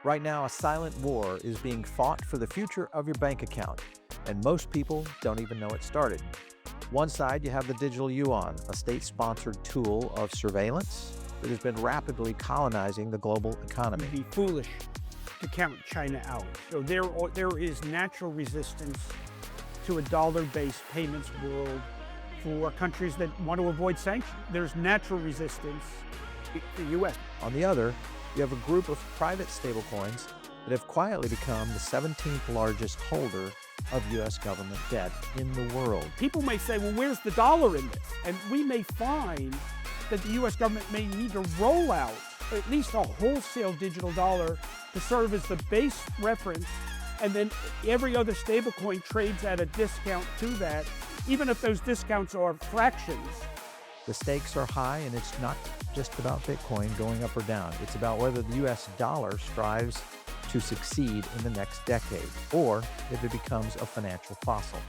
Right now, a silent war is being fought for the future of your bank account, and most people don't even know it started. One side, you have the digital yuan, a state-sponsored tool of surveillance that has been rapidly colonizing the global economy. It'd be foolish to count China out. So there is natural resistance to a dollar-based payments world for countries that want to avoid sanctions. There's natural resistance to the U.S. On the other, you have a group of private stablecoins that have quietly become the 17th largest holder of U.S. government debt in the world. People may say, well, where's the dollar in this? And we may find that the U.S. government may need to roll out at least a wholesale digital dollar to serve as the base reference, and then every other stablecoin trades at a discount to that, even if those discounts are fractions. The stakes are high, and it's not just about Bitcoin going up or down. It's about whether the U.S. dollar strives to succeed in the next decade, or if it becomes a financial fossil.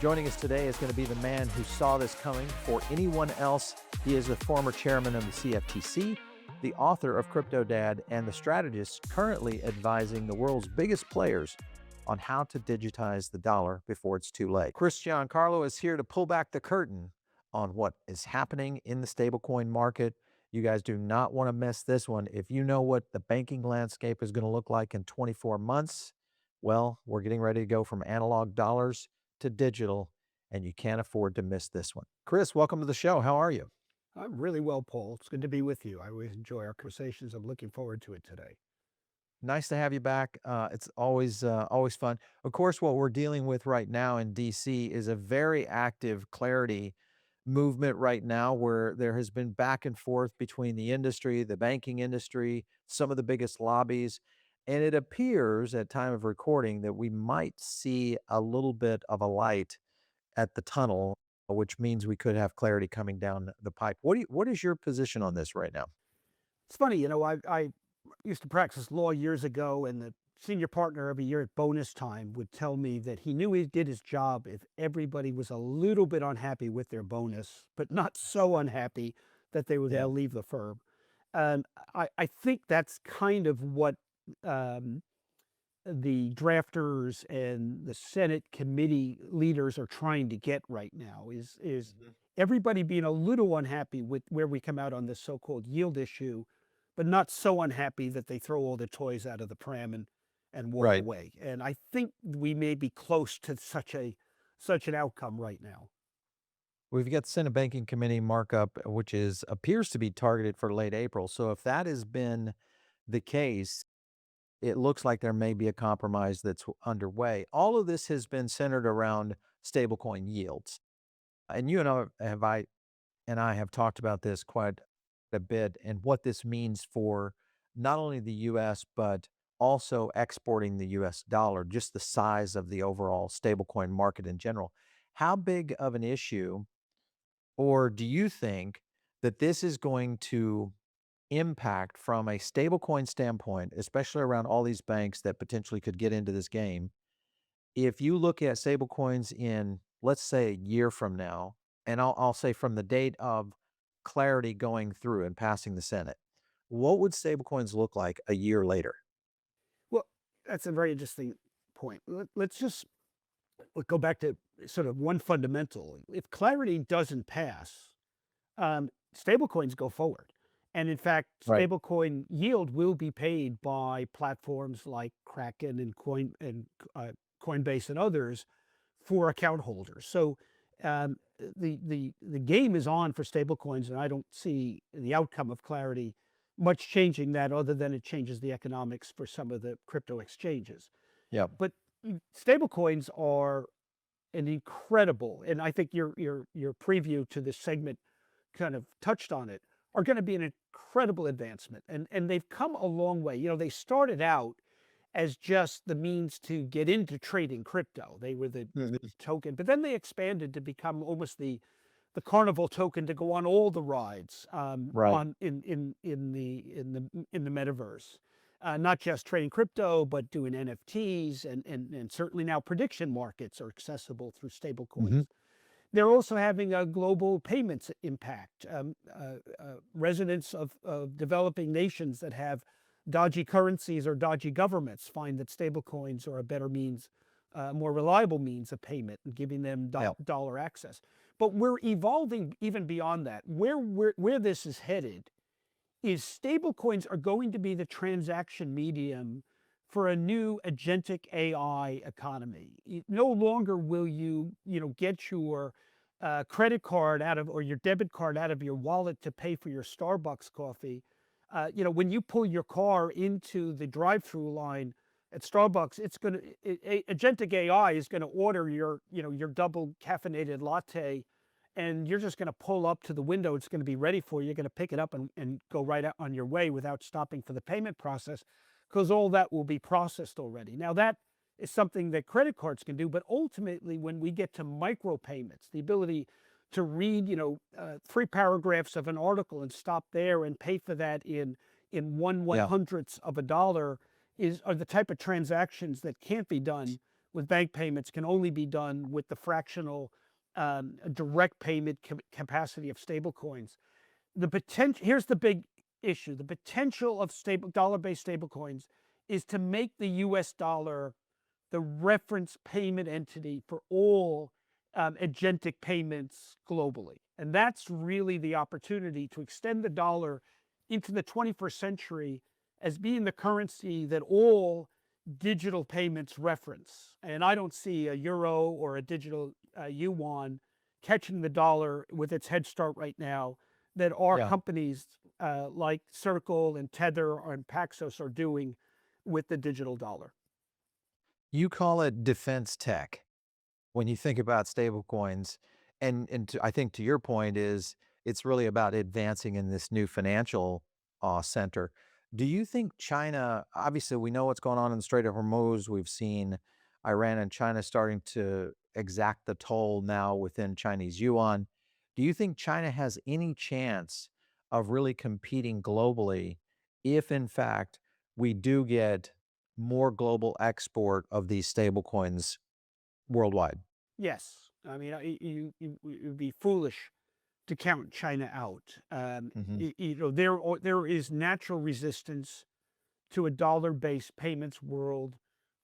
Joining us today is going to be the man who saw this coming for anyone else. He is the former chairman of the CFTC, the author of Crypto Dad, and the strategist currently advising the world's biggest players on how to digitize the dollar before it's too late. Chris Giancarlo is here to pull back the curtain on what is happening in the stablecoin market. You guys do not want to miss this one. If you know what the banking landscape is going to look like in 24 months, well, we're getting ready to go from analog dollars to digital, and you can't afford to miss this one. Chris, welcome to the show. How are you? I'm really well, Paul. It's good to be with you. I always enjoy our conversations. I'm looking forward to it today. Nice to have you back. It's always fun. Of course, what we're dealing with right now in DC is a very active clarity movement right now, where there has been back and forth between the industry, the banking industry, some of the biggest lobbies, and it appears at time of recording that we might see a little bit of a light at the tunnel, which means we could have clarity coming down the pipe. What is your position on this right now? It's funny, I used to practice law years ago, and the senior partner every year at bonus time would tell me that he knew he did his job if everybody was a little bit unhappy with their bonus, but not so unhappy that they would Yeah. leave the firm. And I think that's kind of what um, the drafters and the Senate committee leaders are trying to get right now is Mhm. everybody being a little unhappy with where we come out on this so-called yield issue, but not so unhappy that they throw all the toys out of the pram and walk Right. away. And I think we may be close to such an outcome right now. We've got the Senate Banking Committee markup, which appears to be targeted for late April. So if that has been the case, it looks like there may be a compromise that's underway. All of this has been centered around stablecoin yields. And you and I have talked about this quite a bit, and what this means for not only the US, but also exporting the US dollar, just the size of the overall stablecoin market in general. How big of an issue, or do you think that this is going to impact from a stablecoin standpoint, especially around all these banks that potentially could get into this game? If you look at stablecoins in, let's say, a year from now, and I'll say from the date of clarity going through and passing the Senate, what would stablecoins look like a year later? Well, that's a very interesting point. Let's just go back to sort of one fundamental. If clarity doesn't pass, stablecoins go forward. And in fact, Right. stablecoin yield will be paid by platforms like Kraken and Coinbase and others for account holders. So the game is on for stablecoins, and I don't see the outcome of clarity much changing that, other than it changes the economics for some of the crypto exchanges. Yeah. But stablecoins are an incredible, and I think your preview to this segment kind of touched on it, are going to be an incredible advancement. And they've come a long way. They started out as just the means to get into trading crypto. They were the Mhm. token, but then they expanded to become almost the carnival token to go on all the rides Right. on in the metaverse. Not just trading crypto, but doing NFTs, and certainly now prediction markets are accessible through Mhm. stablecoins. They're also having a global payments impact. Residents of developing nations that have dodgy currencies or dodgy governments find that stablecoins are a better means, more reliable means of payment and giving them Yeah. dollar access. But we're evolving even beyond that. Where this is headed is stablecoins are going to be the transaction medium for a new agentic AI economy. No longer will get your credit card out of or your debit card out of your wallet to pay for your Starbucks coffee. When you pull your car into the drive-through line at Starbucks, it's going to agentic AI is going to order your double caffeinated latte, and you're just going to pull up to the window. It's going to be ready for you. You're going to pick it up and go right out on your way without stopping for the payment process, because all that will be processed already. Now, that is something that credit cards can do. But ultimately, when we get to micropayments, the ability to read, 3 paragraphs of an article and stop there and pay for that in one Yeah. hundredths of a dollar are the type of transactions that can't be done with bank payments, can only be done with the fractional direct payment capacity of stablecoins. The potential Here's the big issue: the potential of stable dollar-based stablecoins is to make the U.S. dollar the reference payment entity for all agentic payments globally, and that's really the opportunity to extend the dollar into the 21st century as being the currency that all digital payments reference. And I don't see a euro or a digital yuan catching the dollar with its head start right now that our Yeah. companies like Circle and Tether and Paxos are doing with the digital dollar. You call it defense tech when you think about stablecoins, I think to your point is it's really about advancing in this new financial center. Do you think China? Obviously, we know what's going on in the Strait of Hormuz. We've seen Iran and China starting to exact the toll now within Chinese yuan. Do you think China has any chance of really competing globally if, in fact, we do get more global export of these stablecoins worldwide? Yes, I mean, it would be foolish to count China out. Mhm. There is natural resistance to a dollar-based payments world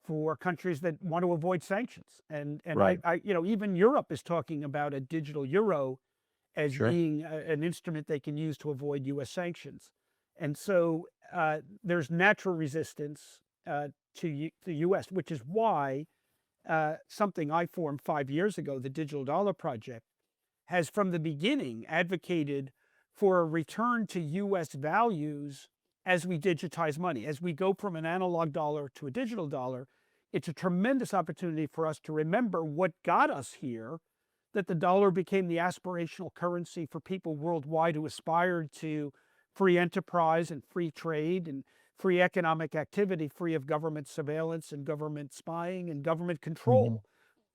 for countries that want to avoid sanctions, and Right. even Europe is talking about a digital euro as Sure. being an instrument they can use to avoid U.S. sanctions, and so there's natural resistance to the U.S., which is why something I formed 5 years ago, the Digital Dollar Project, has from the beginning advocated for a return to US values as we digitize money. As we go from an analog dollar to a digital dollar, it's a tremendous opportunity for us to remember what got us here, that the dollar became the aspirational currency for people worldwide who aspired to free enterprise and free trade and free economic activity, free of government surveillance and government spying and government Mhm. control.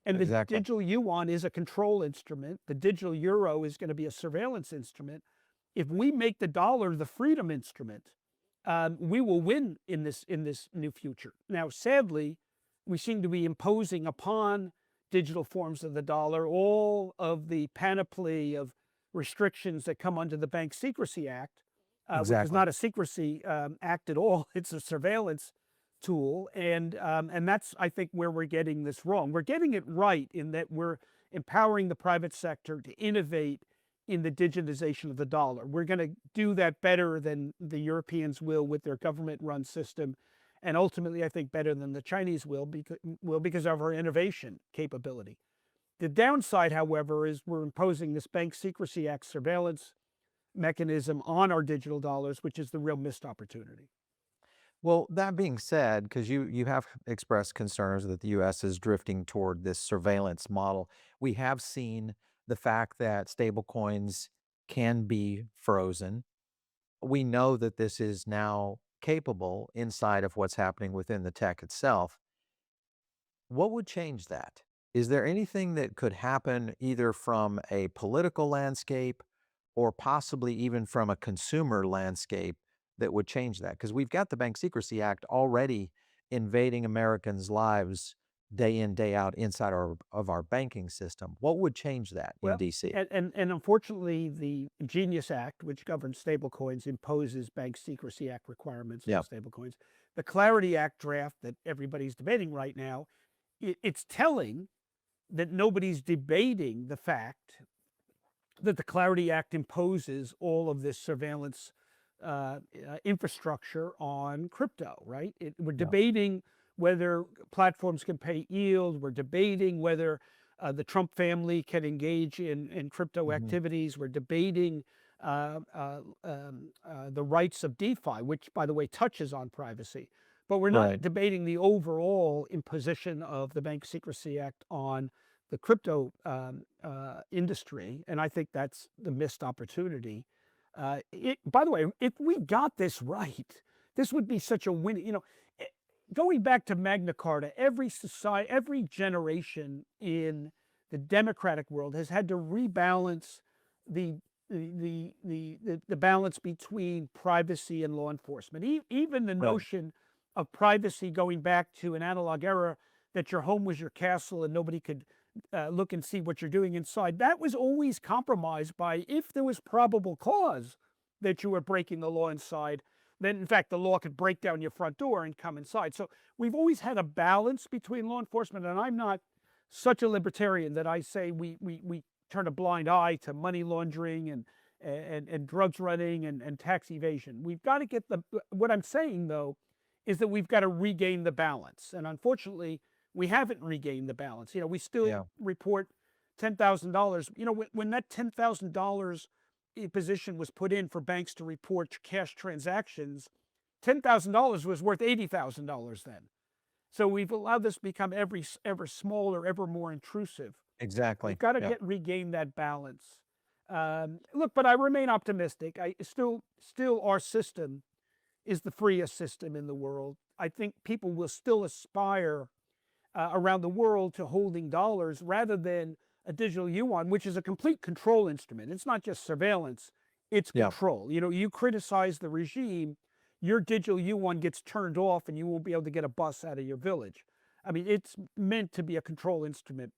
And the Exactly. digital yuan is a control instrument. The digital euro is going to be a surveillance instrument. If we make the dollar the freedom instrument, we will win in this new future. Now, sadly, we seem to be imposing upon digital forms of the dollar all of the panoply of restrictions that come under the Bank Secrecy Act, which is Exactly. not a secrecy act at all. It's a surveillance tool, and that's, I think, where we're getting this wrong. We're getting it right in that we're empowering the private sector to innovate in the digitization of the dollar. We're going to do that better than the Europeans will with their government-run system, and ultimately, I think, better than the Chinese will because of our innovation capability. The downside, however, is we're imposing this Bank Secrecy Act surveillance mechanism on our digital dollars, which is the real missed opportunity. Well, that being said, because you have expressed concerns that the US is drifting toward this surveillance model, we have seen the fact that stablecoins can be frozen. We know that this is now capable inside of what's happening within the tech itself. What would change that? Is there anything that could happen either from a political landscape or possibly even from a consumer landscape that would change that? Because we've got the Bank Secrecy Act already invading Americans' lives day in, day out inside of our banking system. What would change that in Well, DC? and unfortunately, the Genius Act, which governs stablecoins, imposes Bank Secrecy Act requirements on Yeah. stablecoins. The Clarity Act draft that everybody's debating right now, it's telling that nobody's debating the fact that the Clarity Act imposes all of this surveillance infrastructure on crypto, right? We're Yeah. debating whether platforms can pay yield. We're debating whether the Trump family can engage in crypto Mhm. activities. We're debating the rights of DeFi, which, by the way, touches on privacy. But we're not Right. debating the overall imposition of the Bank Secrecy Act on the crypto industry, and I think that's the missed opportunity. By the way, if we got this right, this would be such a win. Eh, going back to Magna Carta, every society, every generation in the democratic world has had to rebalance the the balance between privacy and law enforcement. Even the Right. notion of privacy going back to an analog era, that your home was your castle and nobody could look and see what you're doing inside. That was always compromised by, if there was probable cause that you were breaking the law inside, then in fact the law could break down your front door and come inside. So we've always had a balance between law enforcement, and I'm not such a libertarian that I say we turn a blind eye to money laundering and drugs running and tax evasion. We've got to get the what I'm saying though is that we've got to regain the balance. And unfortunately, we haven't regained the balance. We still Yeah. report $10,000. When that $10,000 position was put in for banks to report cash transactions, $10,000 was worth $80,000 then. So we've allowed this to become ever smaller, ever more intrusive. We've Exactly. got to Yeah. regain that balance. Look, but I remain optimistic. I still our system is the freest system in the world. I think people will still aspire around the world to holding dollars rather than a digital yuan, which is a complete control instrument. It's not just surveillance, it's Yeah. control. You criticize the regime, your digital yuan gets turned off and you won't be able to get a bus out of your village. I mean, it's meant to be a control instrument.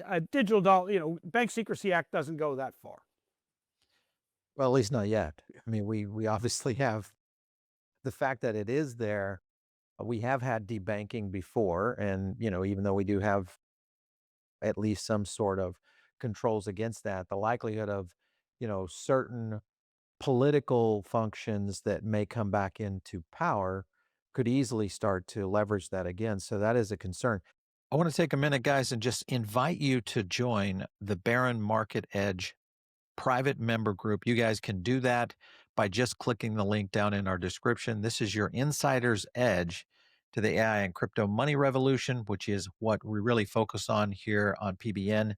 A digital dollar, Bank Secrecy Act doesn't go that far. Well, at least not yet. I mean, we obviously have the fact that it is there. We have had debanking before, and even though we do have at least some sort of controls against that, the likelihood of certain political functions that may come back into power could easily start to leverage that again. So that is a concern. I want to take a minute, guys, and just invite you to join the Barron Market Edge private member group. You guys can do that by just clicking the link down in our description. This is your insider's edge to the AI and crypto money revolution, which is what we really focus on here on PBN.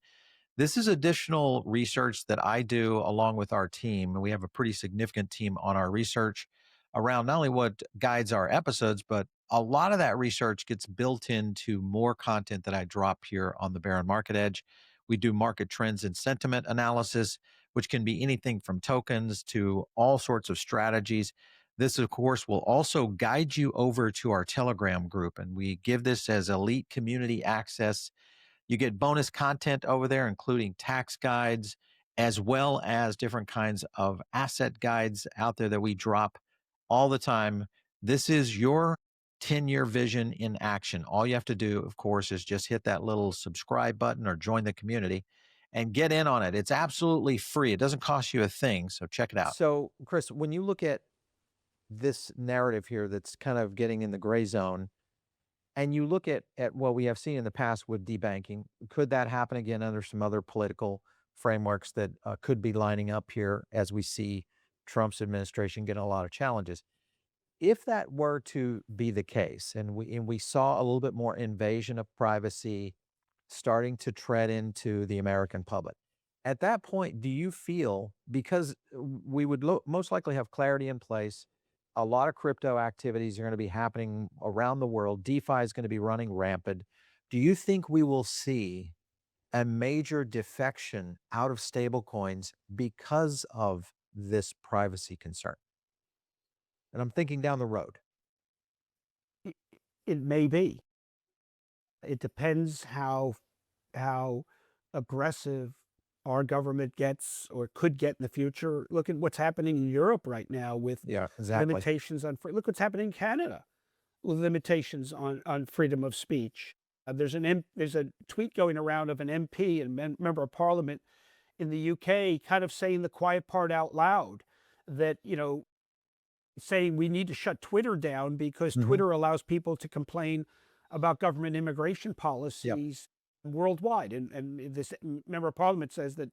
This is additional research that I do along with our team. We have a pretty significant team on our research around not only what guides our episodes, but a lot of that research gets built into more content that I drop here on the Barron Market Edge. We do market trends and sentiment analysis, which can be anything from tokens to all sorts of strategies. This, of course, will also guide you over to our Telegram group, and we give this as elite community access. You get bonus content over there, including tax guides, as well as different kinds of asset guides out there that we drop all the time. This is your 10-year vision in action. All you have to do, of course, is just hit that little subscribe button or join the community and get in on it. It's absolutely free. It doesn't cost you a thing. So check it out. So, Chris, when you look at this narrative here that's kind of getting in the gray zone, and you look at what we have seen in the past with debanking, could that happen again under some other political frameworks that could be lining up here as we see Trump's administration getting a lot of challenges? If that were to be the case, and we saw a little bit more invasion of privacy starting to tread into the American public, at that point, do you feel, because we would most likely have clarity in place, a lot of crypto activities are going to be happening around the world, DeFi is going to be running rampant. Do you think we will see a major defection out of stablecoins because of this privacy concern? And I'm thinking down the road. It may be. It depends how aggressive our government gets or could get in the future. Look at what's happening in Europe right now with Yeah, exactly. limitations on free. Look what's happening in Canada with limitations on freedom of speech. There's a tweet going around of an MP and member of Parliament in the UK, kind of saying the quiet part out loud, that saying we need to shut Twitter down because Mhm. Twitter allows people to complain about government immigration Yep. policies worldwide. And this member of parliament says that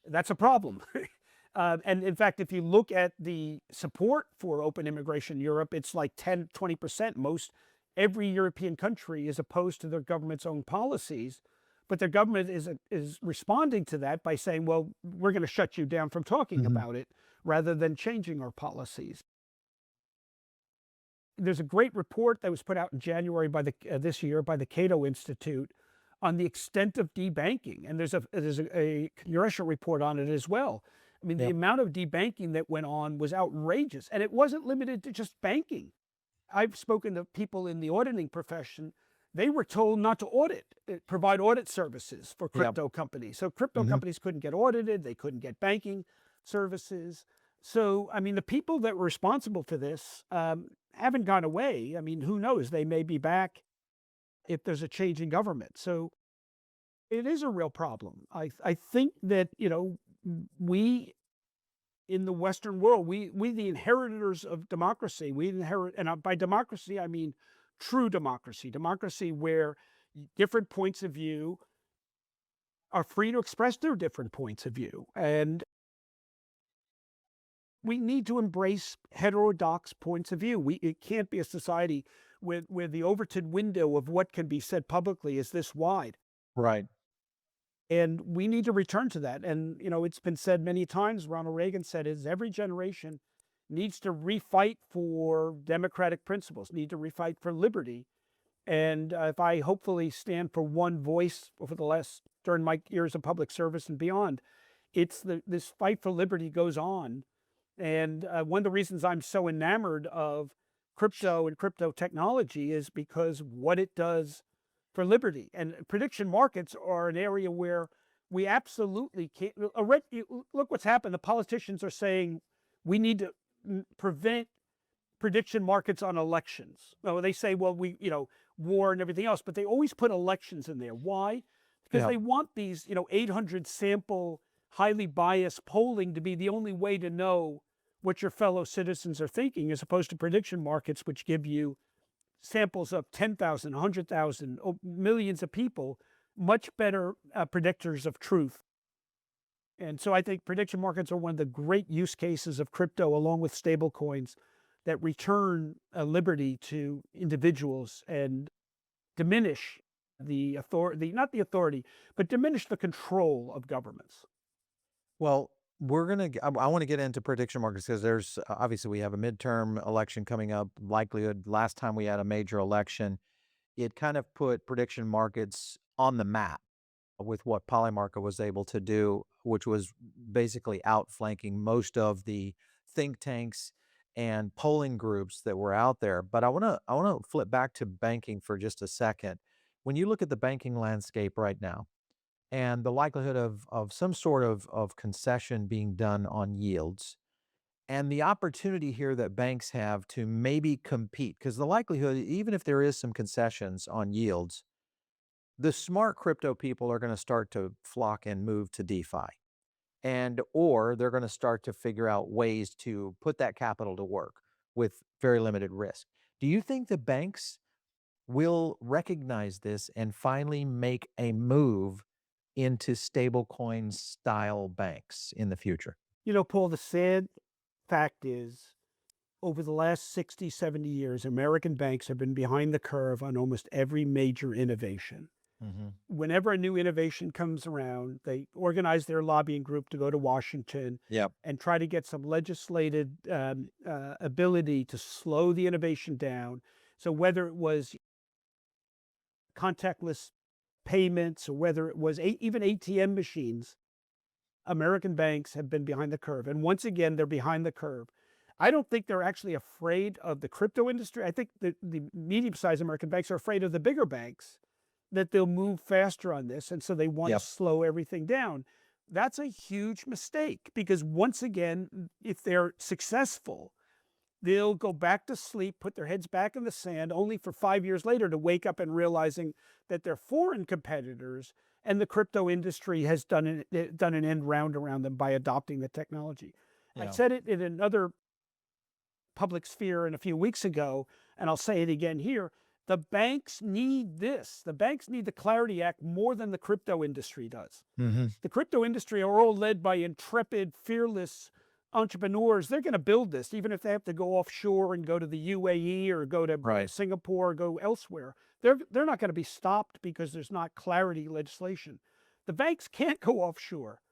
that's a problem. And in fact, if you look at the support for open immigration in Europe, it's like 10, 20%. Every European country is opposed to their government's own policies, but their government is responding to that by saying, well, we're going to shut you down from talking Mhm. about it rather than changing our policies. There's a great report that was put out in January by this year by the Cato Institute on the extent of debanking, and there's a congressional report on it as well. I mean, the Yep. amount of debanking that went on was outrageous, and it wasn't limited to just banking. I've spoken to people in the auditing profession. They were told not to provide audit services for Yep. crypto companies. So crypto Mhm. companies couldn't get audited, they couldn't get banking services. So, I mean, the people that were responsible for this haven't gone away. I mean, who knows? They may be back if there's a change in government. So it is a real problem. I think that, we in the Western world, we the inheritors of democracy. We inherit, and by democracy I mean true democracy, democracy where different points of view are free to express their different points of view, and we need to embrace heterodox points of view. It can't be a society where the Overton window of what can be said publicly is this wide. Right. And we need to return to that. And, it's been said many times, Ronald Reagan said, is every generation needs to refight for democratic principles, need to refight for liberty. And if I hopefully stand for one voice during my years of public service and beyond, it's this fight for liberty goes on. And one of the reasons I'm so enamored of crypto and crypto technology is because what it does for liberty. And prediction markets are an area where we absolutely can't. Look what's happened. The politicians are saying we need to prevent prediction markets on elections. Well, they say, well, war and everything else, but they always put elections in there. Why? Because Yep. they want these, 800 sample, highly biased polling to be the only way to know what your fellow citizens are thinking, as opposed to prediction markets, which give you samples of 10,000, 100,000, millions of people, much better predictors of truth. And so I think prediction markets are one of the great use cases of crypto, along with stable coins, that return liberty to individuals and diminish the authority, not the authority, but diminish the control of governments. Well, we're gonna. I want to get into prediction markets because there's obviously we have a midterm election coming up. Likelihood last time we had a major election, it kind of put prediction markets on the map with what Polymarket was able to do, which was basically outflanking most of the think tanks and polling groups that were out there. But I wanna flip back to banking for just a second. When you look at the banking landscape right now and the likelihood of some sort of concession being done on yields and the opportunity here that banks have to maybe compete, because the likelihood, even if there is some concessions on yields, the smart crypto people are going to start to flock and move to DeFi, and or they're going to start to figure out ways to put that capital to work with very limited risk. Do you think the banks will recognize this and finally make a move into stablecoin style banks in the future? Paul, the sad fact is, over the last 60, 70 years, American banks have been behind the curve on almost every major innovation. Mhm. Whenever a new innovation comes around, they organize their lobbying group to go to Washington Yep. and try to get some legislated ability to slow the innovation down. So whether it was contactless payments or whether it was even ATM machines, American banks have been behind the curve. And once again, they're behind the curve. I don't think they're actually afraid of the crypto industry. I think the medium-sized American banks are afraid of the bigger banks that they'll move faster on this. And so they want to Yep. slow everything down. That's a huge mistake because once again, if they're successful, they'll go back to sleep, put their heads back in the sand, only for 5 years later to wake up and realizing that their foreign competitors and the crypto industry has done an end round around them by adopting the technology. I Yeah. said it in another public sphere a few weeks ago, and I'll say it again here. The banks need this. The banks need the Clarity Act more than the crypto industry does. Hmm. The crypto industry are all led by intrepid, fearless entrepreneurs. They're going to build this, even if they have to go offshore and go to the UAE or go to Right. Singapore or go elsewhere. They're not going to be stopped because there's not clarity legislation. The banks can't go offshore.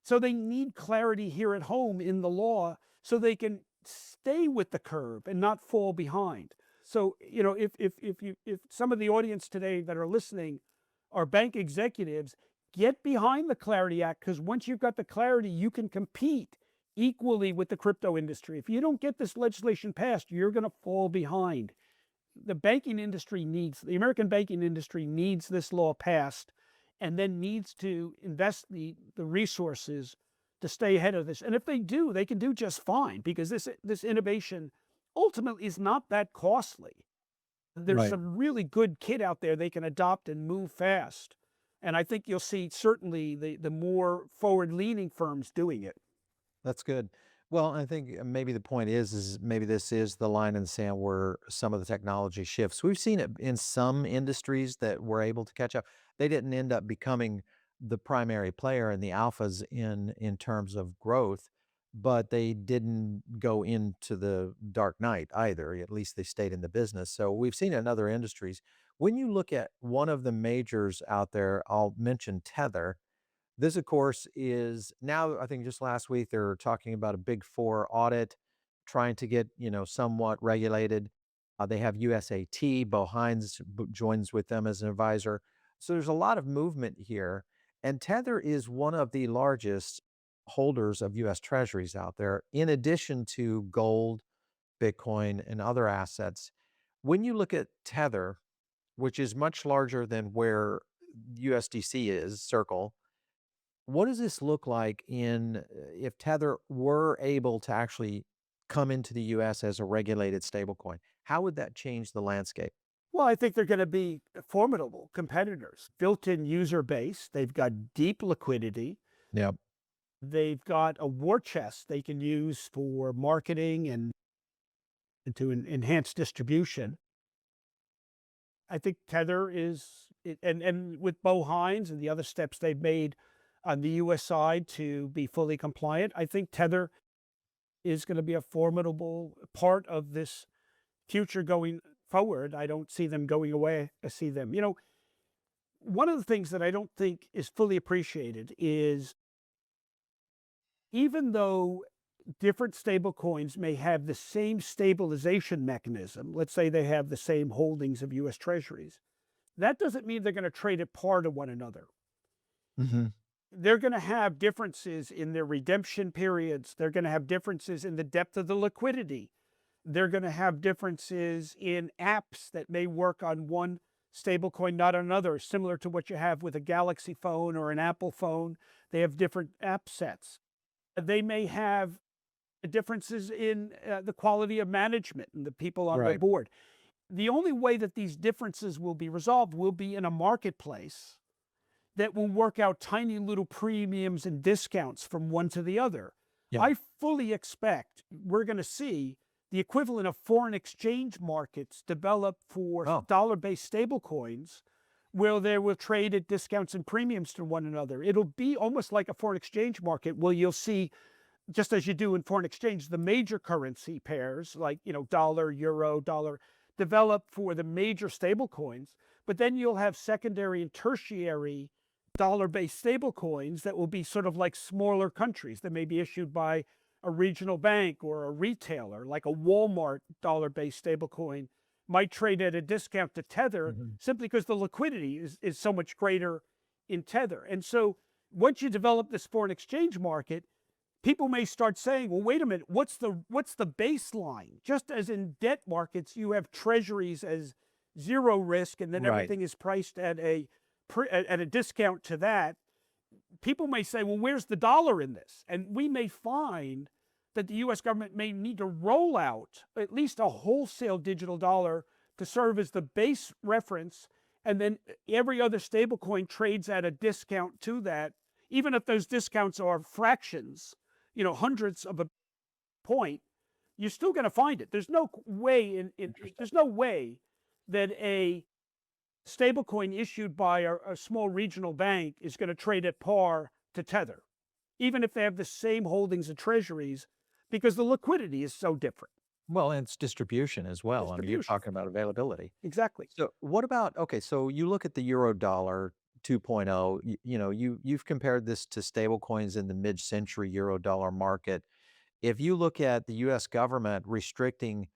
So they need clarity here at home in the law so they can stay with the curve and not fall behind. So, if some of the audience today that are listening are bank executives, get behind the Clarity Act, because once you've got the clarity, you can compete equally with the crypto industry. If you don't get this legislation passed, you're going to fall behind. The American banking industry needs this law passed and then needs to invest the resources to stay ahead of this. And if they do, they can do just fine because this innovation ultimately is not that costly. There's Right. some really good kit out there they can adopt and move fast. And I think you'll see certainly the more forward leaning firms doing it. That's good. Well, I think maybe the point is maybe this is the line in the sand where some of the technology shifts. We've seen it in some industries that were able to catch up. They didn't end up becoming the primary player in the alphas in terms of growth, but they didn't go into the dark night either. At least they stayed in the business. So we've seen it in other industries. When you look at one of the majors out there, I'll mention Tether. This, of course, is now, I think just last week, they're talking about a Big Four audit, trying to get, somewhat regulated. They have USAT, Bo Hines joins with them as an advisor. So there's a lot of movement here. And Tether is one of the largest holders of US treasuries out there, in addition to gold, Bitcoin, and other assets. When you look at Tether, which is much larger than where USDC is, Circle, what does this look like if Tether were able to actually come into the US as a regulated stablecoin? How would that change the landscape? Well, I think they're going to be formidable competitors. Built in user base, they've got deep liquidity, Yep. they've got a war chest they can use for marketing and to enhance distribution. I think Tether and with Bo Hines and the other steps they've made on the US side to be fully compliant, I think Tether is going to be a formidable part of this future going forward. I don't see them going away. I see them. One of the things that I don't think is fully appreciated is even though different stable coins may have the same stabilization mechanism, let's say they have the same holdings of US treasuries, that doesn't mean they're going to trade at par to one another. Hmm. They're going to have differences in their redemption periods. They're going to have differences in the depth of the liquidity. They're going to have differences in apps that may work on one stablecoin, not on another, similar to what you have with a Galaxy phone or an Apple phone. They have different app sets. They may have differences in the quality of management and the people on the Right. board. The only way that these differences will be resolved will be in a marketplace that will work out tiny little premiums and discounts from one to the other. Yeah. I fully expect we're going to see the equivalent of foreign exchange markets develop for Oh. dollar-based stablecoins where they will trade at discounts and premiums to one another. It'll be almost like a foreign exchange market where you'll see, just as you do in foreign exchange, the major currency pairs like, dollar, euro, dollar, develop for the major stablecoins, but then you'll have secondary and tertiary dollar-based stable coins that will be sort of like smaller countries that may be issued by a regional bank or a retailer, like a Walmart dollar-based stable coin might trade at a discount to Tether Mhm. simply because the liquidity is so much greater in Tether. And so once you develop this foreign exchange market, people may start saying, well, wait a minute, what's the baseline? Just as in debt markets, you have treasuries as zero risk, and then Right. everything is priced at a discount to that, people may say, well, where's the dollar in this? And we may find that the US government may need to roll out at least a wholesale digital dollar to serve as the base reference. And then every other stablecoin trades at a discount to that, even if those discounts are fractions, hundreds of a point, you're still going to find it. There's no way Interesting. there's no way that a stablecoin issued by a small regional bank is going to trade at par to Tether, even if they have the same holdings of treasuries, because the liquidity is so different. Well, and it's distribution as well. I mean, you're Distribution. talking about availability. Exactly. So what about, okay, so you look at the euro dollar 2.0, you've compared this to stable coins in the mid-century euro dollar market. If you look at the US government restricting,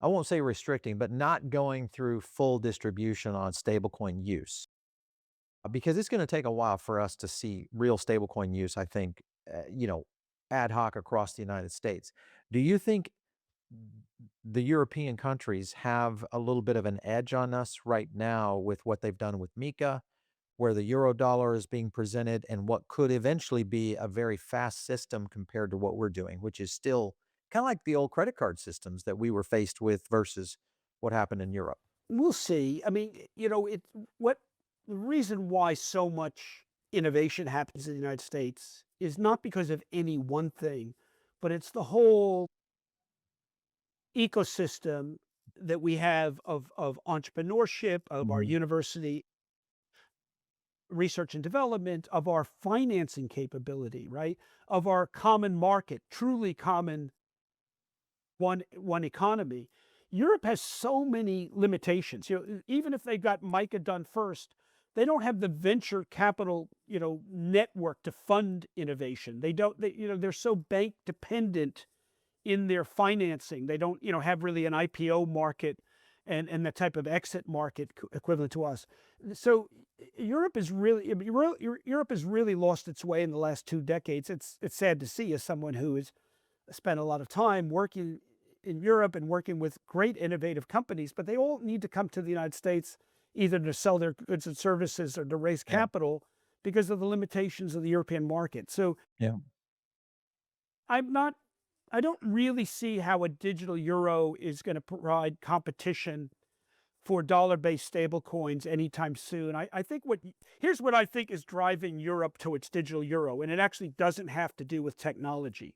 I won't say restricting, but not going through full distribution on stablecoin use, because it's going to take a while for us to see real stablecoin use, I think, ad hoc across the United States. Do you think the European countries have a little bit of an edge on us right now with what they've done with Mika, where the euro dollar is being presented and what could eventually be a very fast system compared to what we're doing, which is still kind of like the old credit card systems that we were faced with versus what happened in Europe? We'll see. I mean, what the reason why so much innovation happens in the United States is not because of any one thing, but it's the whole ecosystem that we have of entrepreneurship, of our Mhm. university research and development, of our financing capability, right? Of our common market, truly common one economy. Europe has so many limitations. Even if they got MICA done first, they don't have the venture capital, network to fund innovation. They don't. They're so bank dependent in their financing. They don't, have really an IPO market and the type of exit market equivalent to us. So Europe is really, I mean, Europe has really lost its way in the last 2 decades. It's sad to see as someone who has spent a lot of time working in Europe and working with great innovative companies, but they all need to come to the United States either to sell their goods and services or to raise Yeah. capital because of the limitations of the European market. So Yeah. I'm not I don't really see how a digital euro is going to provide competition for dollar-based stable coins anytime soon. I think here's what I think is driving Europe to its digital euro, and it actually doesn't have to do with technology.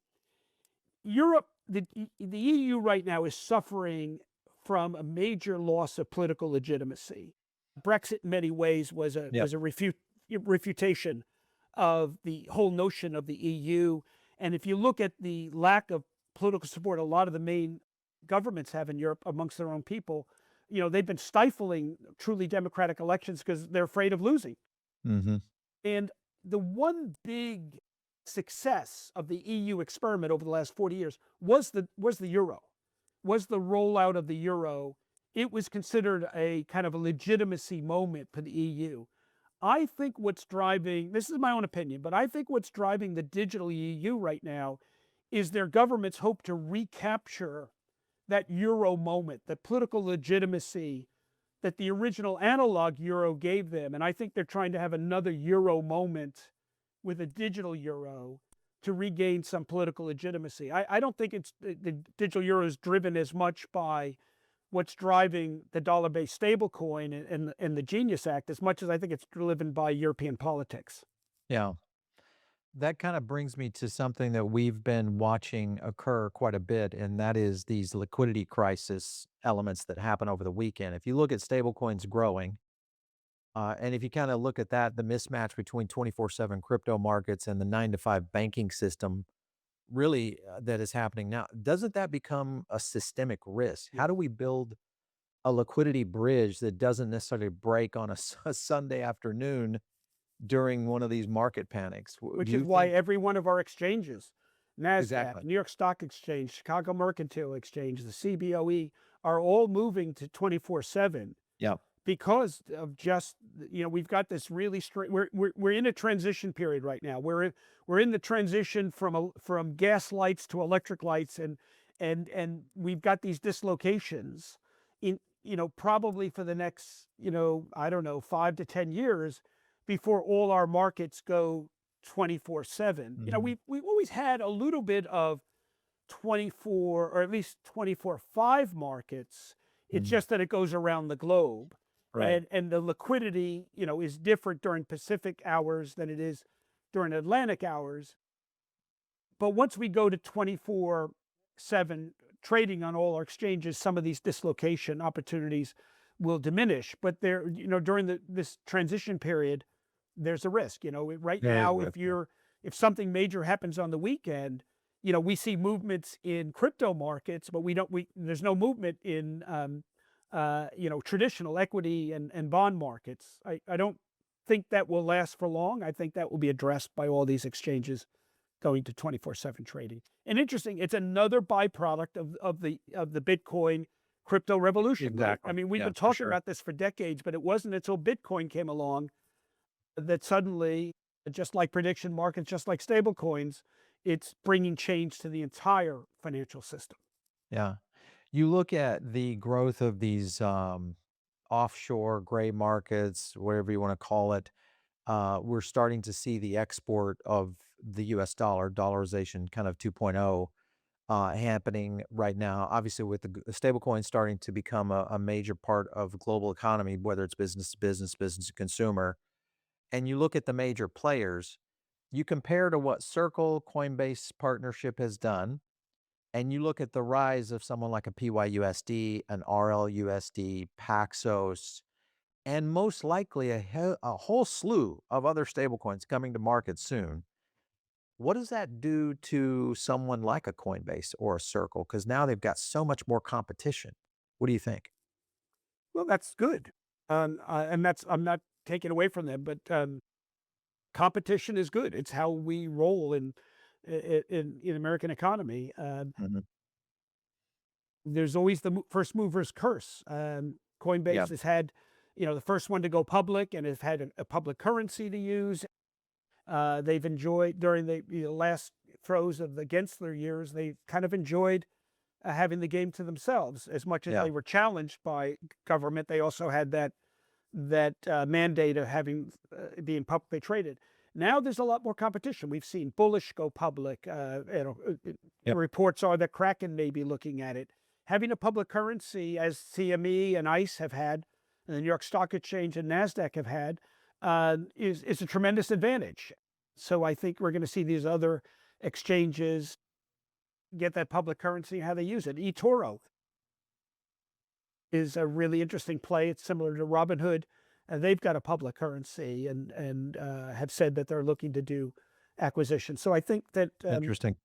Europe, the EU right now is suffering from a major loss of political legitimacy. Brexit, in many ways, was a Yep. refutation of the whole notion of the EU. And if you look at the lack of political support a lot of the main governments have in Europe amongst their own people, they've been stifling truly democratic elections because they're afraid of losing. Mhm. And the one big success of the EU experiment over the last 40 years was the euro, was the rollout of the euro. It was considered a kind of a legitimacy moment for the EU. I think what's driving, this is my own opinion, but I think what's driving the digital EU right now is their government's hope to recapture that euro moment, the political legitimacy that the original analog euro gave them. And I think they're trying to have another euro moment with a digital euro to regain some political legitimacy. I don't think the digital euro is driven as much by what's driving the dollar-based stablecoin and the Genius Act as much as I think it's driven by European politics. Yeah. That kind of brings me to something that we've been watching occur quite a bit, and that is these liquidity crisis elements that happen over the weekend. If you look at stablecoins growing, and if you kind of look at that, the mismatch between 24/7 crypto markets and the 9 to 5 banking system really that is happening now, doesn't that become a systemic risk? Yeah. How do we build a liquidity bridge that doesn't necessarily break on a, a Sunday afternoon during one of these market panics? Do Which is you why think? every one of our exchanges, NASDAQ, Exactly. New York Stock Exchange, Chicago Mercantile Exchange, the CBOE, are all moving to 24/7 Yeah. because of just, we've got this really straight, we're in a transition period right now. We're in the transition from gas lights to electric lights, and we've got these dislocations in probably for the next, I don't know, 5 to 10 years before all our markets go 24/7. Mhm. We've always had a little bit of 24 or at least 24/5 markets. It's Mhm. just that it goes around the globe. Right. And the liquidity, is different during Pacific hours than it is during Atlantic hours. But once we go to 24/7 trading on all our exchanges, some of these dislocation opportunities will diminish. But there, during this transition period, there's a risk. Right There is now, risk, yeah. if something major happens on the weekend, we see movements in crypto markets, but we don't we there's no movement in traditional equity and bond markets. I don't think that will last for long. I think that will be addressed by all these exchanges going to 24/7 trading. And interesting, it's another byproduct of the Bitcoin crypto revolution, right? I Exactly. mean, we've Yeah, been for talking sure. about this for decades, but it wasn't until Bitcoin came along that suddenly, just like prediction markets, just like stable coins, it's bringing change to the entire financial system. Yeah. You look at the growth of these, offshore gray markets, whatever you wanna call it, we're starting to see the export of the US dollar, dollarization kind of 2.0, happening right now. Obviously, with the stablecoin starting to become a major part of the global economy, whether it's business to business, business to consumer, and you look at the major players, you compare to what Circle, Coinbase partnership has done, and you look at the rise of someone like a PYUSD, an RLUSD, Paxos, and most likely a whole slew of other stablecoins coming to market soon. What does that do to someone like a Coinbase or a Circle? Because now they've got so much more competition. What do you think? Well, that's good. And that's I'm not taking away from them, but competition is good. It's how we roll in American economy. Mhm. There's always the first mover's curse. Yeah, Coinbase has had, the first one to go public and has had a public currency to use. They've enjoyed during the last throes of the Gensler years. They kind of enjoyed having the game to themselves as much as yeah, they were challenged by government. They also had that mandate of having being publicly traded. Now there's a lot more competition. We've seen Bullish go public. yep, Reports are that Kraken may be looking at it. Having a public currency, as CME and ICE have had, and the New York Stock Exchange and Nasdaq have had, is a tremendous advantage. So I think we're going to see these other exchanges get that public currency, how they use it. eToro is a really interesting play. It's similar to Robinhood, and they've got a public currency and have said that they're looking to do acquisition. So I think that interesting.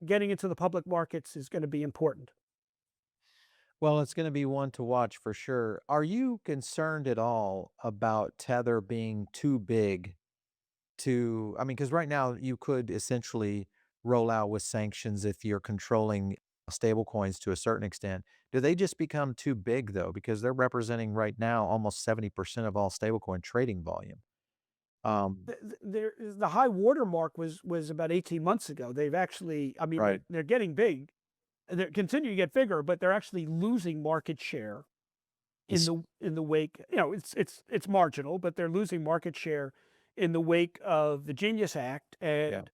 getting into the public markets is going to be important. Well, it's gonna be one to watch for sure. Are you concerned at all about Tether being too big to, I mean, because right now you could essentially roll out with sanctions if you're controlling stablecoins to a certain extent. Do they just become too big though? Because they're representing right now almost 70% of all stablecoin trading volume. Um, The high water mark was about 18 months ago. They've actually, I mean, right. they're getting big. They're continuing to get bigger, but they're actually losing market share It's in the wake. It's marginal, but they're losing market share in the wake of the Genius Act. yeah, And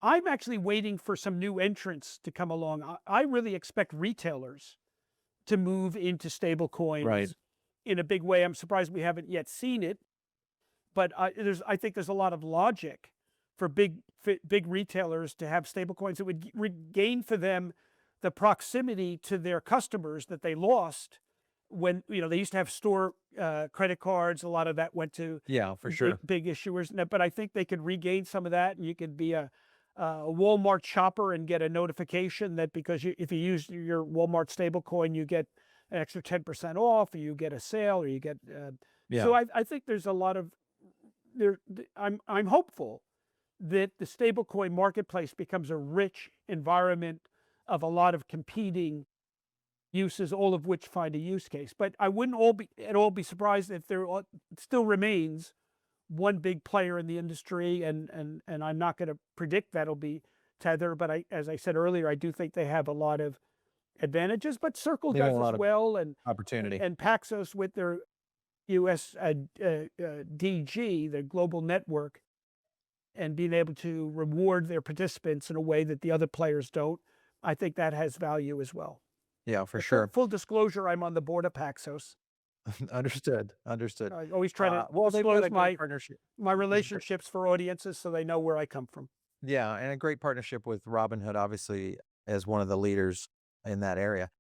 I'm actually waiting for some new entrants to come along. I really expect retailers to move into stable right. coins in a big way. I'm surprised we haven't yet seen it, but I think there's a lot of logic for big retailers to have stable coins. It would regain for them the proximity to their customers that they lost when they used to have store credit cards. A lot of that went to Yeah, for big sure. big issuers. But I think they could regain some of that, and you could be a Walmart shopper and get a notification that because if you use your Walmart stablecoin, you get an extra 10% off, or you get a sale, or you get. Yeah. So I think there's a lot of there. I'm hopeful that the stablecoin marketplace becomes a rich environment of a lot of competing uses, all of which find a use case. But I wouldn't at all be surprised if still remains one big player in the industry, and I'm not going to predict that'll be Tether. But as I said earlier, I do think they have a lot of advantages, but Circle Leaving does a as lot of well, opportunity. and Paxos with their US DG, the global network, and being able to reward their participants in a way that the other players don't. I think that has value as well. Yeah, for But sure. full disclosure, I'm on the board of Paxos. Understood, understood. I always try to Well, they've got disclose a great partnership. my Gr relationships for audiences so they know where I come from. Yeah, and a great partnership with Robinhood, obviously, as one of the leaders in that area.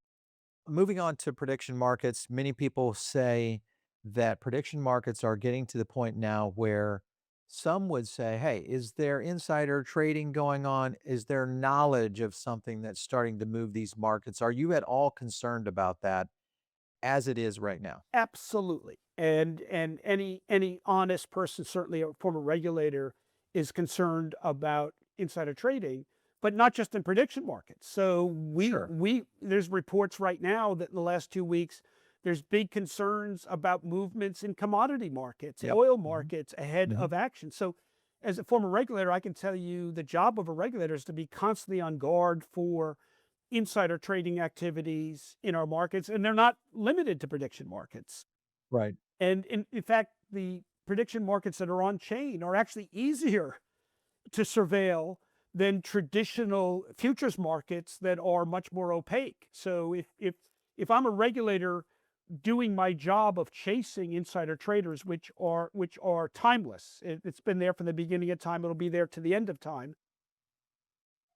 Moving on to prediction markets, many people say that prediction markets are getting to the point now where some would say, hey, is there insider trading going on? Is there knowledge of something that's starting to move these markets? Are you at all concerned about that as it is right now? Absolutely. And any honest person, certainly a former regulator, is concerned about insider trading, but not just in prediction markets. So Sure. we there's reports right now that in the last 2 weeks there's big concerns about movements in commodity markets, Yep. oil Hmm. markets ahead Hmm. of action. So as a former regulator, I can tell you the job of a regulator is to be constantly on guard for insider trading activities in our markets, and they're not limited to prediction markets. Right. And in fact, the prediction markets that are on chain are actually easier to surveil than traditional futures markets that are much more opaque. So if I'm a regulator doing my job of chasing insider traders, which are timeless, it's been there from the beginning of time, it'll be there to the end of time,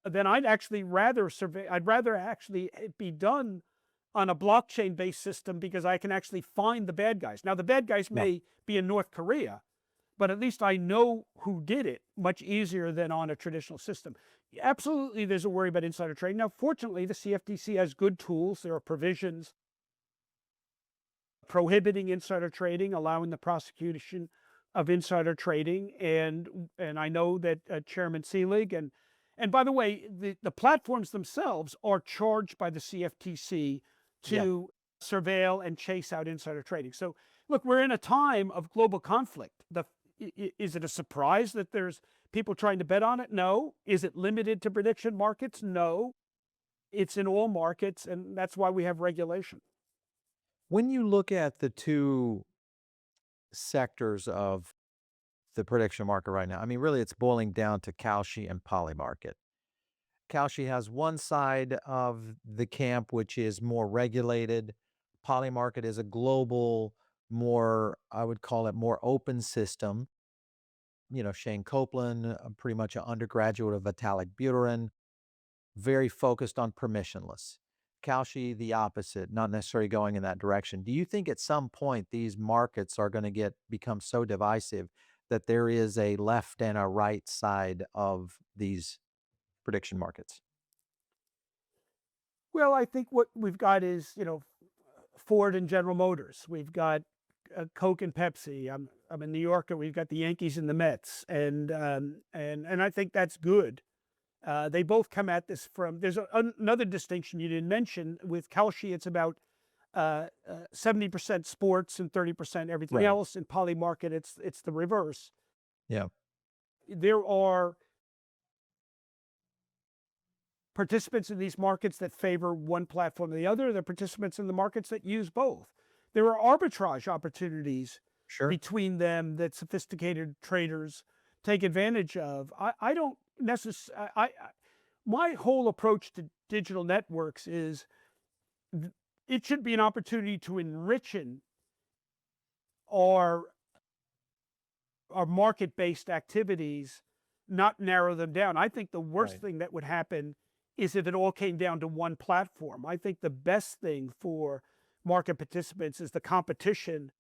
then I'd rather actually it be done on a blockchain based system because I can actually find the bad guys. Now the bad guys Yeah. may be in North Korea, but at least I know who did it much easier than on a traditional system. Absolutely, there's a worry about insider trading. Now, fortunately, the CFTC has good tools. There are provisions prohibiting insider trading, allowing the prosecution of insider trading, and I know that Chairman Seelig and by the way, the platforms themselves are charged by the CFTC Yeah. to surveil and chase out insider trading. So, look, we're in a time of global conflict. Is it a surprise that there's people trying to bet on it? No. Is it limited to prediction markets? No. It's in all markets, and that's why we have regulation. When you look at the two sectors of the prediction market right now, I mean, really, it's boiling down to Kalshi and Poly market. Kalshi has one side of the camp, which is more regulated. Poly market is a global, more, I would call it more open system. Shane Copeland, pretty much an undergraduate of Vitalik Buterin, very focused on permissionless. Kalshi, the opposite, not necessarily going in that direction. Do you think at some point these markets are going to become so divisive that there is a left and a right side of these prediction markets? Well, I think what we've got is, Ford and General Motors. We've got Coke and Pepsi. I'm a New Yorker. We've got the Yankees and the Mets, and I think that's good. They both come at this from. There's another distinction you didn't mention with Kalshi. It's about 70% sports and 30% everything Right. else. In Poly Market, it's the reverse. Yeah. There are participants in these markets that favor one platform or the other. There are participants in the markets that use both. There are arbitrage opportunities Sure. between them that sophisticated traders take advantage of. I don't necessarily, my whole approach to digital networks is it should be an opportunity to enrich our our market-based activities, not narrow them down. I think the worst Right. thing that would happen is if it all came down to one platform. I think the best thing for market participants is the competition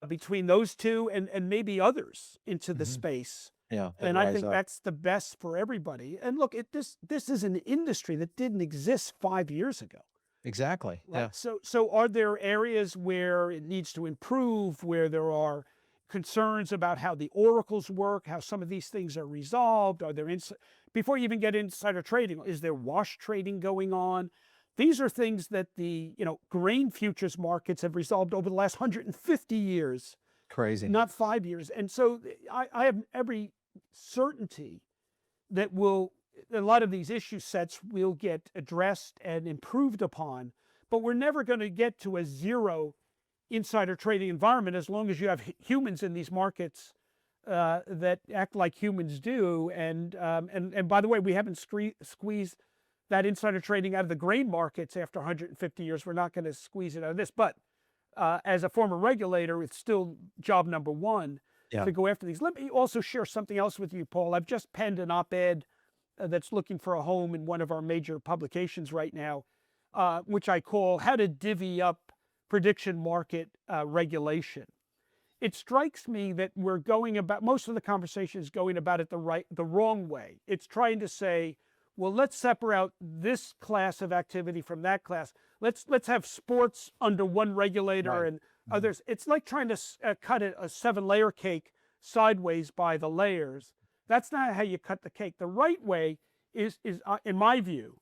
between those two and maybe others into the Hmm. space. Yeah. That And I rise think up. that's the best for everybody. And look, this is an industry that didn't exist 5 years ago. Exactly. Right. Yeah. So are there areas where it needs to improve, where there are concerns about how the oracles work, how some of these things are resolved? Are there before you even get insider trading, is there wash trading going on? These are things that the grain futures markets have resolved over the last 150 years, Crazy. not 5 years. And so I have every certainty that will a lot of these issue sets will get addressed and improved upon, but we're never going to get to a zero insider trading environment as long as you have humans in these markets that act like humans do. And by the way, we haven't squeezed that insider trading out of the grain markets after 150 years. We're not going to squeeze it out of this. But as a former regulator, it's still job number one Yeah. to go after these. Let me also share something else with you, Paul. I've just penned an op-ed that's looking for a home in one of our major publications right now, which I call How to Divvy Up Prediction Market Regulation. It strikes me that we're going about, most of the conversation is going about it the wrong way. It's trying to say, well, let's separate out this class of activity from that class. Let's have sports under one regulator Right. and others. It's like trying to cut a 7-layer cake sideways by the layers. That's not how you cut the cake. The right way is in my view,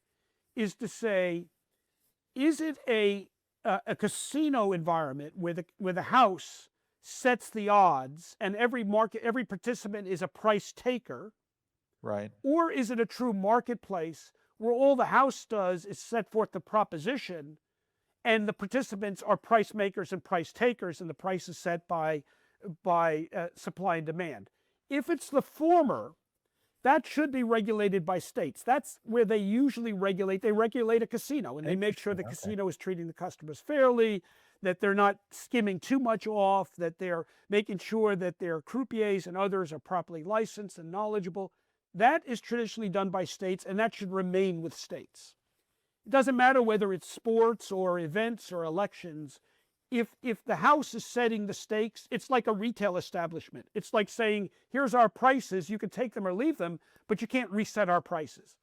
is to say, is it a casino environment where the house sets the odds and every participant is a price taker? Right. Or is it a true marketplace where all the house does is set forth the proposition and the participants are price makers and price takers, and the price is set by supply and demand? If it's the former, that should be regulated by states. That's where they usually regulate. They regulate a casino, and they make sure the casino is treating the customers fairly, that they're not skimming too much off, that they're making sure that their croupiers and others are properly licensed and knowledgeable. That is traditionally done by states, and that should remain with states. It doesn't matter whether it's sports or events or elections. If the house is setting the stakes, it's like a retail establishment. It's like saying, here's our prices, you can take them or leave them, but you can't reset our prices.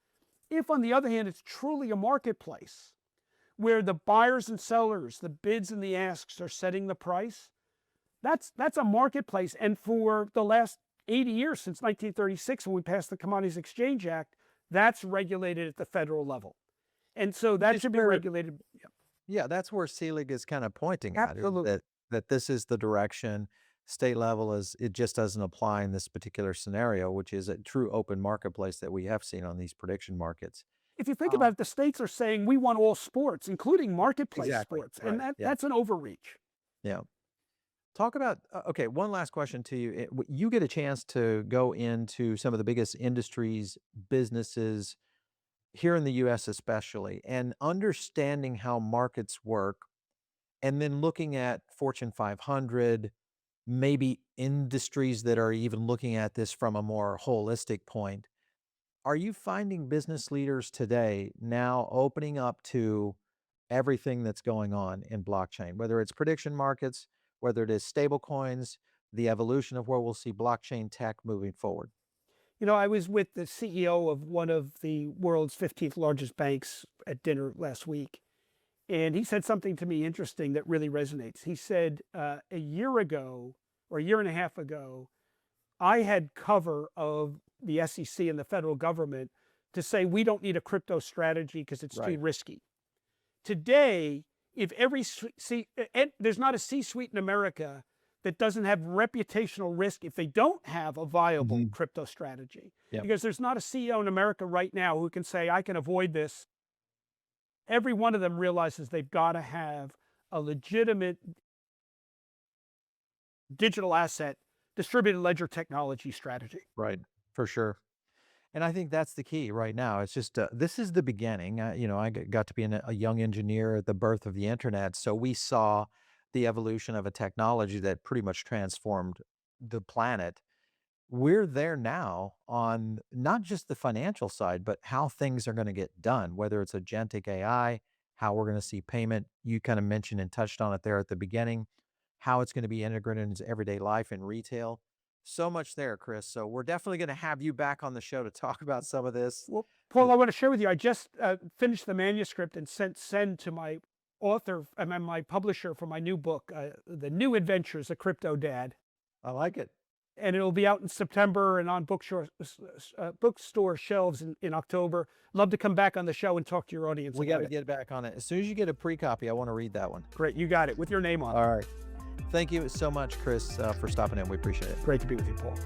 If, on the other hand, it's truly a marketplace where the buyers and sellers, the bids and the asks are setting the price, that's a marketplace. And for the last 80 years, since 1936, when we passed the Commodities Exchange Act, that's regulated at the federal level. And so that should be regulated. Yeah, that's where Selig is kind of pointing at, Absolutely. that this is the direction. State level is, it just doesn't apply in this particular scenario, which is a true open marketplace that we have seen on these prediction markets. If you think about it, the states are saying we want all sports, including marketplace Exactly. sports, and Right. Yeah. that's an overreach. Yeah. Talk about, okay, one last question to you. You get a chance to go into some of the biggest industries, businesses here in the US especially, and understanding how markets work, and then looking at Fortune 500, maybe industries that are even looking at this from a more holistic point. Are you finding business leaders today now opening up to everything that's going on in blockchain, whether it's prediction markets, whether it is stable coins, the evolution of where we'll see blockchain tech moving forward? You know, I was with the CEO of one of the world's 15th largest banks at dinner last week, and he said something to me interesting that really resonates. He said, a year ago, or a year and a half ago, I had cover of the SEC and the federal government to say we don't need a crypto strategy because it's too Right. risky. Today, if there's not a C-suite in America that doesn't have reputational risk if they don't have a viable Mhm. crypto strategy. Yep. Because there's not a CEO in America right now who can say, I can avoid this. Every one of them realizes they've got to have a legitimate digital asset distributed ledger technology strategy. Right. For sure. And I think that's the key right now. It's just, this is the beginning. I got to be a young engineer at the birth of the internet. So we saw the evolution of a technology that pretty much transformed the planet. We're there now on not just the financial side, but how things are going to get done, whether it's agentic AI, how we're going to see payment. You kind of mentioned and touched on it there at the beginning, how it's going to be integrated into everyday life and retail. So much there, Chris. So we're definitely going to have you back on the show to talk about some of this. Well, Paul, I want to share with you, I just finished the manuscript and send to my author, my publisher for my new book, The New Adventures of Crypto Dad. I like it. And it'll be out in September and on bookstore shelves in October. Love to come back on the show and talk to your audience. We got about to it. get back on it. As soon as you get a pre-copy, I want to read that one. Great, you got it with your name on it. All right. Thank you so much, Chris, for stopping in. We appreciate it. Great to be with you, Paul.